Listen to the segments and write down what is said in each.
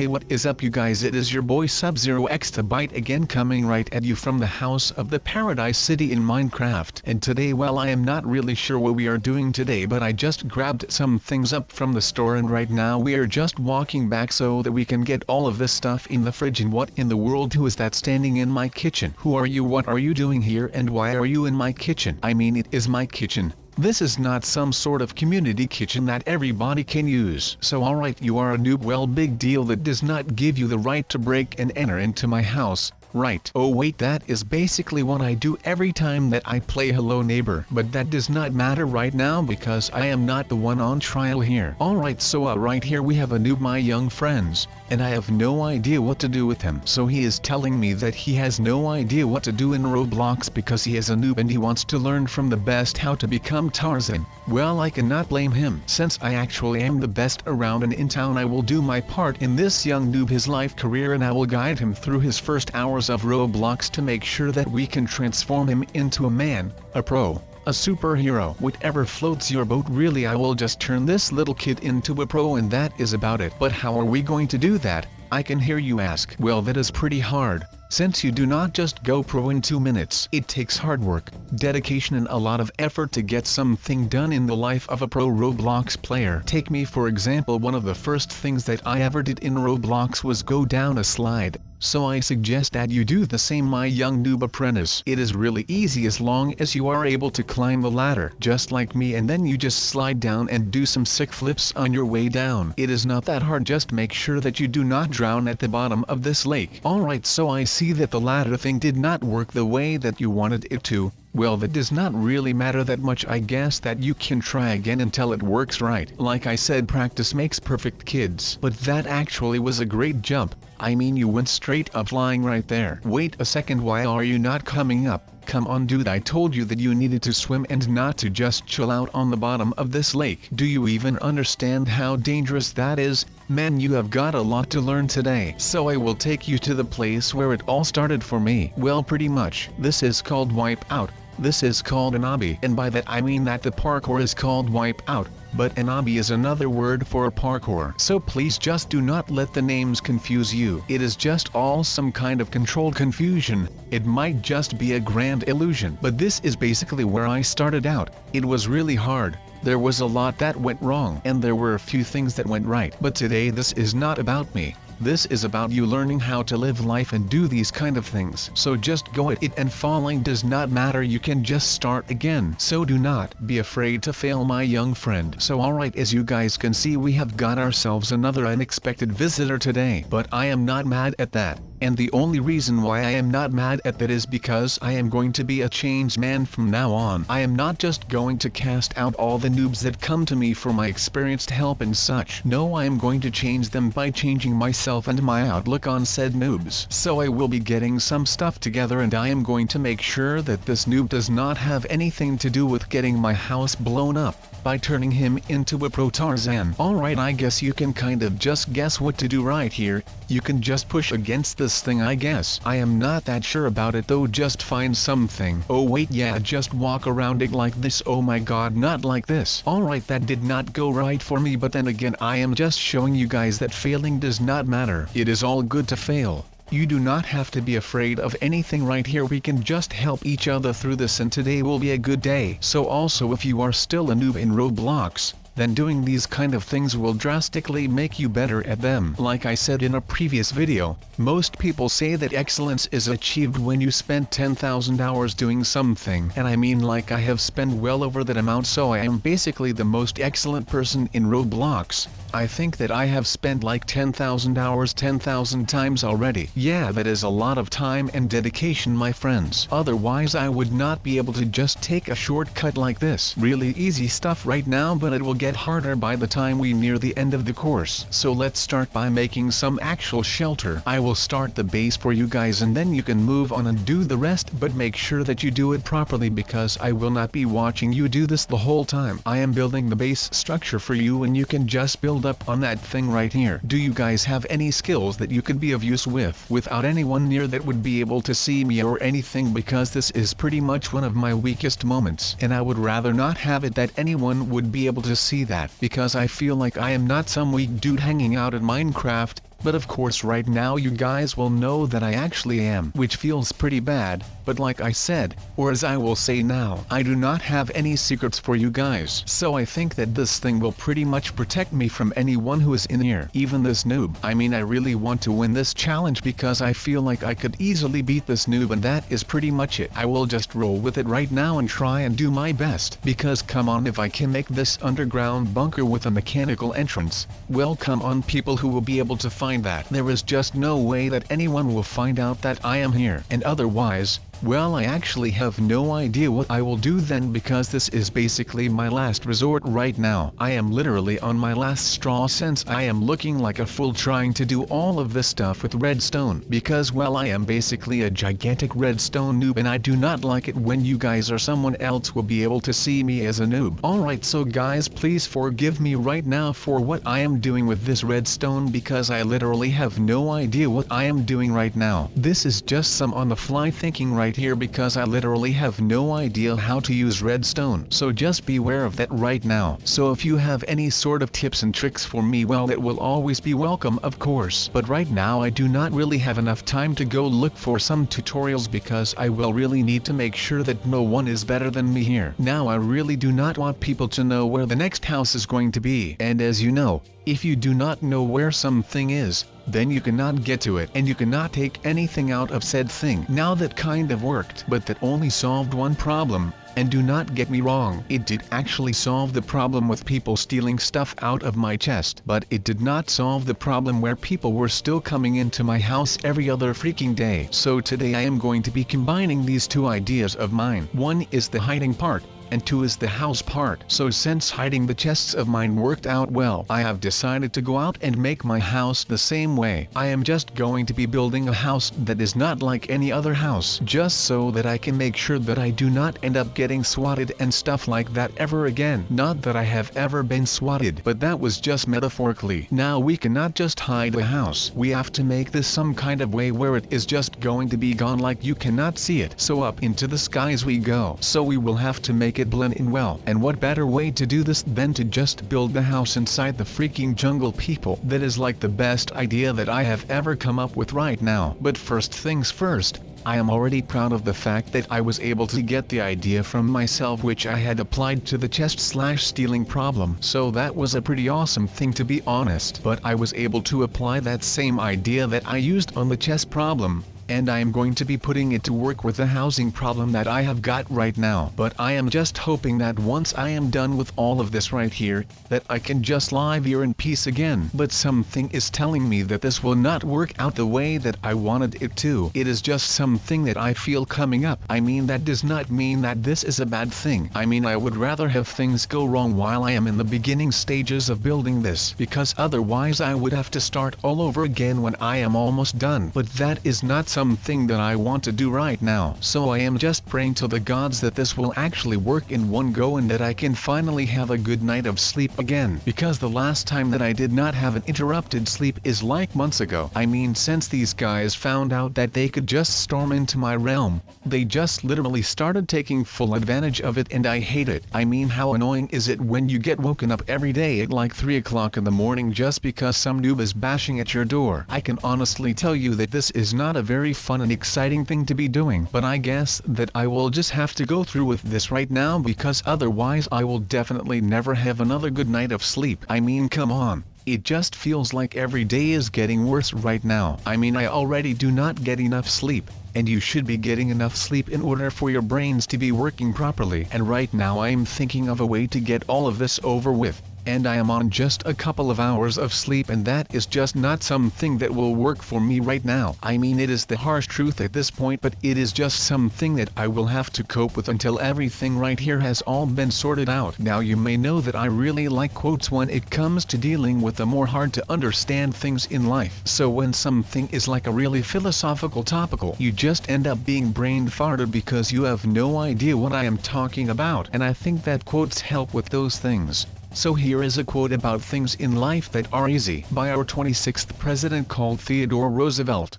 Hey, what is up you guys, it is your boy SubZeroExtabyte again, coming right at you from the house of the Paradise City in Minecraft. And today, well, I am not really sure what we are doing today, but I just grabbed some things up from the store and right now we are just walking back so that we can get all of this stuff in the fridge. And what in the world, who is that standing in my kitchen? Who are you, what are you doing here, and why are you in my kitchen? I mean, it is my kitchen. This is not some sort of community kitchen that everybody can use. So alright, you are a noob, well, big deal, that does not give you the right to break and enter into my house. Right. Oh wait, that is basically what I do every time that I play Hello Neighbor. But that does not matter right now because I am not the one on trial here. Alright, so right here we have a noob, my young friends, and I have no idea what to do with him. So he is telling me that he has no idea what to do in Roblox because he is a noob and he wants to learn from the best how to become Tarzan. Well, I cannot blame him, since I actually am the best around and in town. I will do my part in this young noob, his life career, and I will guide him through his first hours of Roblox to make sure that we can transform him into a man, a pro, a superhero, whatever floats your boat. Really, I will just turn this little kid into a pro and that is about it. But how are we going to do that, I can hear you ask? Well, that is pretty hard, since you do not just go pro in 2 minutes. It takes hard work, dedication, and a lot of effort to get something done in the life of a pro Roblox player. Take me for example, one of the first things that I ever did in Roblox was go down a slide. So I suggest that you do the same, my young noob apprentice. It is really easy as long as you are able to climb the ladder just like me, and then you just slide down and do some sick flips on your way down. It is not that hard, just make sure that you do not drown at the bottom of this lake. Alright, so I see that the ladder thing did not work the way that you wanted it to. Well, that does not really matter that much. I guess that you can try again until it works right. Like I said, practice makes perfect, kids. But that actually was a great jump. I mean, you went straight up flying right there. Wait a second, why are you not coming up? Come on dude, I told you that you needed to swim and not to just chill out on the bottom of this lake. Do you even understand how dangerous that is? Man, you have got a lot to learn today. So I will take you to the place where it all started for me. Well, pretty much. This is called Wipeout. This is called an obby, and by that I mean that the parkour is called Wipeout, but an obby is another word for a parkour. So please just do not let the names confuse you. It is just all some kind of controlled confusion. It might just be a grand illusion. But this is basically where I started out. It was really hard. There was a lot that went wrong, and there were a few things that went right. But today this is not about me. This is about you learning how to live life and do these kind of things. So just go at it, and falling does not matter, you can just start again. So do not be afraid to fail, my young friend. So alright, as you guys can see, we have got ourselves another unexpected visitor today. But I am not mad at that. And the only reason why I am not mad at that is because I am going to be a changed man from now on. I am not just going to cast out all the noobs that come to me for my experienced help and such. No, I am going to change them by changing myself and my outlook on said noobs. So I will be getting some stuff together, and I am going to make sure that this noob does not have anything to do with getting my house blown up by turning him into a pro Tarzan. Alright, I guess you can kind of just guess what to do right here. You can just push against this thing, I guess. I am not that sure about it though, just find something. Oh wait, yeah, just walk around it like this. Oh my god, not like this. Alright, that did not go right for me, but then again, I am just showing you guys that failing does not matter. It is all good to fail. You do not have to be afraid of anything right here. We can just help each other through this, and today will be a good day. So also, if you are still a noob in Roblox, then doing these kind of things will drastically make you better at them. Like I said in a previous video, most people say that excellence is achieved when you spend 10,000 hours doing something. And I mean, like, I have spent well over that amount, so I am basically the most excellent person in Roblox. I think that I have spent like 10,000 hours 10,000 times already. Yeah, that is a lot of time and dedication, my friends. Otherwise I would not be able to just take a shortcut like this. Really easy stuff right now, but it will get harder by the time we near the end of the course. So let's start by making some actual shelter. I will start the base for you guys, and then you can move on and do the rest, but make sure that you do it properly because I will not be watching you do this the whole time. I am building the base structure for you, and you can just build up on that thing right here. Do you guys have any skills that you could be of use with without anyone near that would be able to see me or anything? Because this is pretty much one of my weakest moments, and I would rather not have it that anyone would be able to see that, because I feel like I am not some weak dude hanging out in Minecraft. but of course right now you guys will know that I actually am, which feels pretty bad, but like I said, or as I will say now, I do not have any secrets for you guys. So I think that this thing will pretty much protect me from anyone who is in here, even this noob. I mean, I really want to win this challenge because I feel like I could easily beat this noob, and that is pretty much it. I will just roll with it right now and try and do my best, because come on, if I can make this underground bunker with a mechanical entrance, well, come on people who will be able to find that. There is just no way that anyone will find out that I am here, and otherwise, well, I actually have no idea what I will do then, because this is basically my last resort right now. I am literally on my last straw, since I am looking like a fool trying to do all of this stuff with redstone, because well, I am basically a gigantic redstone noob, and I do not like it when you guys or someone else will be able to see me as a noob. Alright, so guys, please forgive me right now for what I am doing with this redstone, because I literally have no idea what I am doing right now. This is just some on the fly thinking right here, because I literally have no idea how to use redstone, so just beware of that right now. So if you have any sort of tips and tricks for me, well, it will always be welcome, of course, but right now I do not really have enough time to go look for some tutorials, because I will really need to make sure that no one is better than me here. Now I really do not want people to know where the next house is going to be, and as you know, if you do not know where something is, then you cannot get to it, and you cannot take anything out of said thing. Now that kind of worked, but that only solved one problem, and do not get me wrong, it did actually solve the problem with people stealing stuff out of my chest, but it did not solve the problem where people were still coming into my house every other freaking day. So today I am going to be combining these two ideas of mine. One is the hiding part, and 2 is the house part. So since hiding the chests of mine worked out well, I have decided to go out and make my house the same way. I am just going to be building a house that is not like any other house, just so that I can make sure that I do not end up getting swatted and stuff like that ever again. Not that I have ever been swatted, but that was just metaphorically. Now we cannot just hide the house. We have to make this some kind of way where it is just going to be gone, like you cannot see it. So up into the skies we go. So we will have to make it blend in well, and what better way to do this than to just build the house inside the freaking jungle, people. That is like the best idea that I have ever come up with right now. But first things first, I am already proud of the fact that I was able to get the idea from myself, which I had applied to the chest/stealing problem. So that was a pretty awesome thing, to be honest. But I was able to apply that same idea that I used on the chest problem, and I am going to be putting it to work with the housing problem that I have got right now. But I am just hoping that once I am done with all of this right here, that I can just live here in peace again. But something is telling me that this will not work out the way that I wanted it to. It is just something that I feel coming up. I mean, that does not mean that this is a bad thing. I mean, I would rather have things go wrong while I am in the beginning stages of building this, because otherwise I would have to start all over again when I am almost done. But that is not something that I want to do right now. So I am just praying to the gods that this will actually work in one go, and that I can finally have a good night of sleep again. Because the last time that I did not have an interrupted sleep is like months ago. I mean, since these guys found out that they could just storm into my realm, they just literally started taking full advantage of it, and I hate it. I mean, how annoying is it when you get woken up every day at like 3 o'clock in the morning just because some noob is bashing at your door? I can honestly tell you that this is not a very fun and exciting thing to be doing, but I guess that I will just have to go through with this right now, because otherwise I will definitely never have another good night of sleep. I mean, come on. It just feels like every day is getting worse right now. I mean, I already do not get enough sleep, and you should be getting enough sleep in order for your brains to be working properly. And right now I am thinking of a way to get all of this over with, and I am on just a couple of hours of sleep, and that is just not something that will work for me right now. I mean, it is the harsh truth at this point, but it is just something that I will have to cope with until everything right here has all been sorted out. Now, you may know that I really like quotes when it comes to dealing with the more hard to understand things in life. So when something is like a really philosophical topical, you just end up being brain farted because you have no idea what I am talking about. And I think that quotes help with those things. So here is a quote about things in life that are easy by our 26th president, called Theodore Roosevelt,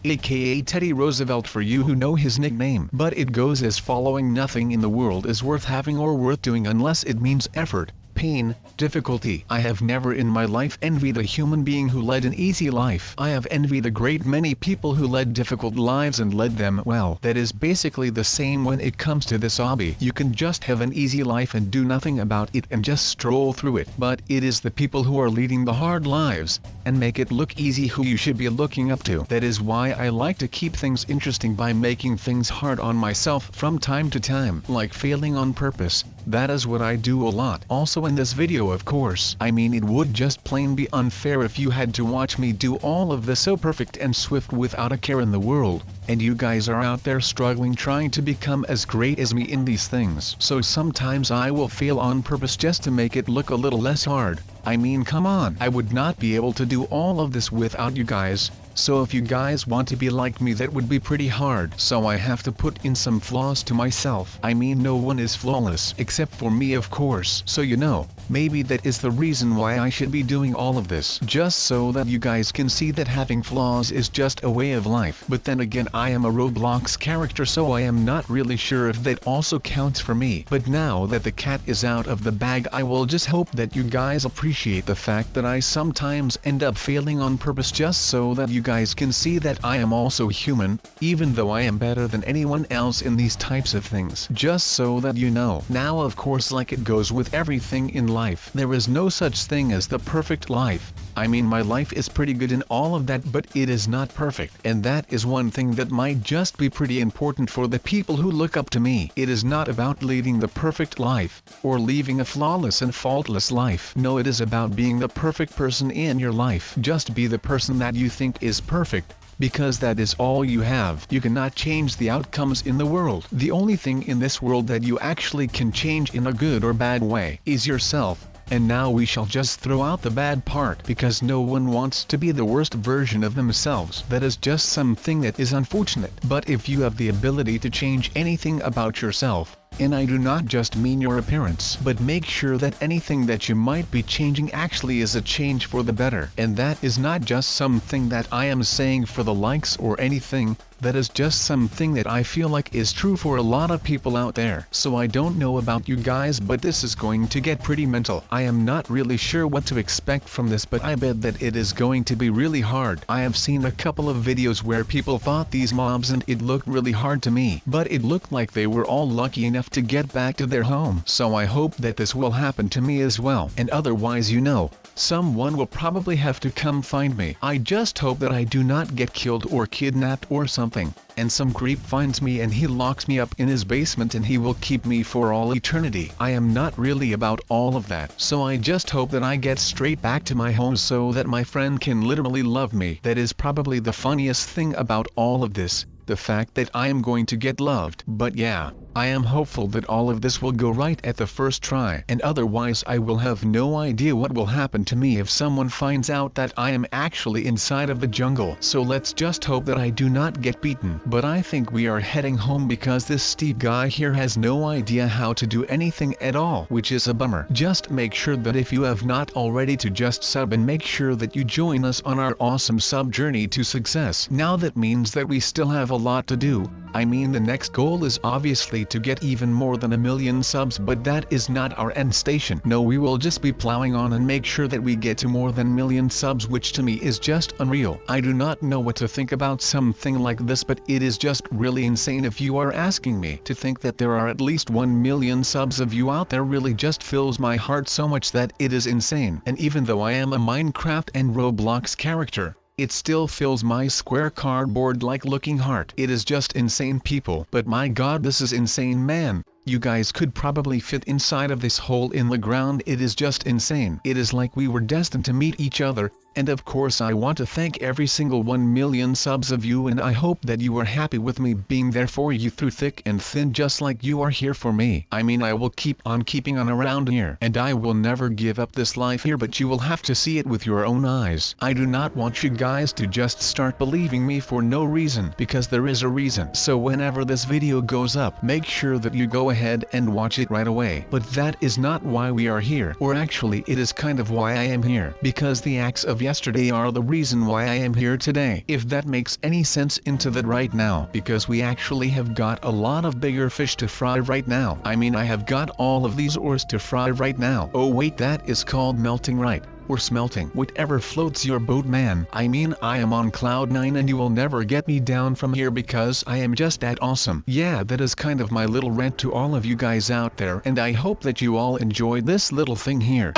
aka Teddy Roosevelt for you who know his nickname. But it goes as following: nothing in the world is worth having or worth doing unless it means effort, pain, difficulty. I have never in my life envied a human being who led an easy life. I have envied a great many people who led difficult lives and led them well. That is basically the same when it comes to this hobby. You can just have an easy life and do nothing about it and just stroll through it. But it is the people who are leading the hard lives and make it look easy who you should be looking up to. That is why I like to keep things interesting by making things hard on myself from time to time, like failing on purpose. That is what I do a lot. Also in this video, of course, I mean, it would just plain be unfair if you had to watch me do all of this so perfect and swift without a care in the world, and you guys are out there struggling trying to become as great as me in these things. So sometimes I will fail on purpose just to make it look a little less hard. I mean, come on, I would not be able to do all of this without you guys. So if you guys want to be like me, that would be pretty hard. So I have to put in some flaws to myself. I mean, no one is flawless except for me, of course. So you know, maybe that is the reason why I should be doing all of this, just so that you guys can see that having flaws is just a way of life. But then again, I am a Roblox character, so I am not really sure if that also counts for me. But now that the cat is out of the bag, I will just hope that you guys appreciate the fact that I sometimes end up failing on purpose, just so that you guys can see that I am also human, even though I am better than anyone else in these types of things. Just so that you know. Now of course, like it goes with everything in life, there is no such thing as the perfect life. I mean, my life is pretty good in all of that, but it is not perfect. And that is one thing that might just be pretty important for the people who look up to me. It is not about leading the perfect life, or leaving a flawless and faultless life. No, it is about being the perfect person in your life. Just be the person that you think is perfect, because that is all you have. You cannot change the outcomes in the world. The only thing in this world that you actually can change in a good or bad way is yourself. And now we shall just throw out the bad part, because no one wants to be the worst version of themselves. That is just something that is unfortunate. But if you have the ability to change anything about yourself, and I do not just mean your appearance, but make sure that anything that you might be changing actually is a change for the better. And that is not just something that I am saying for the likes or anything, that is just something that I feel like is true for a lot of people out there. So I don't know about you guys, but this is going to get pretty mental. I am not really sure what to expect from this, but I bet that it is going to be really hard. I have seen a couple of videos where people fought these mobs and it looked really hard to me, but it looked like they were all lucky enough to get back to their home. So I hope that this will happen to me as well. And otherwise, you know, someone will probably have to come find me. I just hope that I do not get killed or kidnapped or something, and some creep finds me and he locks me up in his basement and he will keep me for all eternity. I am not really about all of that. So I just hope that I get straight back to my home so that my friend can literally love me. That is probably the funniest thing about all of this, the fact that I am going to get loved. But yeah, I am hopeful that all of this will go right at the first try, and otherwise I will have no idea what will happen to me if someone finds out that I am actually inside of the jungle. So let's just hope that I do not get beaten. But I think we are heading home because this Steve guy here has no idea how to do anything at all, which is a bummer. Just make sure that if you have not already to just sub, and make sure that you join us on our awesome sub journey to success. Now that means that we still have a lot to do. I mean, the next goal is obviously to get even more than 1 million subs, but that is not our end station. No, we will just be plowing on and make sure that we get to more than 1 million subs, which to me is just unreal. I do not know what to think about something like this, but it is just really insane. If you are asking me, to think that there are at least 1 million subs of you out there really just fills my heart so much that it is insane. And even though I am a Minecraft and Roblox character, it still fills my square cardboard-like looking heart. It is just insane, people. But my god, this is insane, man. You guys could probably fit inside of this hole in the ground. It is just insane. It is like we were destined to meet each other. And of course I want to thank every single 1 million subs of you, and I hope that you are happy with me being there for you through thick and thin, just like you are here for me. I mean, I will keep on keeping on around here, and I will never give up this life here, but you will have to see it with your own eyes. I do not want you guys to just start believing me for no reason, because there is a reason. So whenever this video goes up, make sure that you go ahead and watch it right away. But that is not why we are here, or actually it is kind of why I am here, because the acts of yesterday are the reason why I am here today. If that makes any sense into that right now. Because we actually have got a lot of bigger fish to fry right now. I mean, I have got all of these ores to fry right now. Oh wait, that is called melting, right? Or smelting. Whatever floats your boat, man. I mean, I am on cloud 9 and you will never get me down from here because I am just that awesome. Yeah, that is kind of my little rant to all of you guys out there, and I hope that you all enjoyed this little thing here.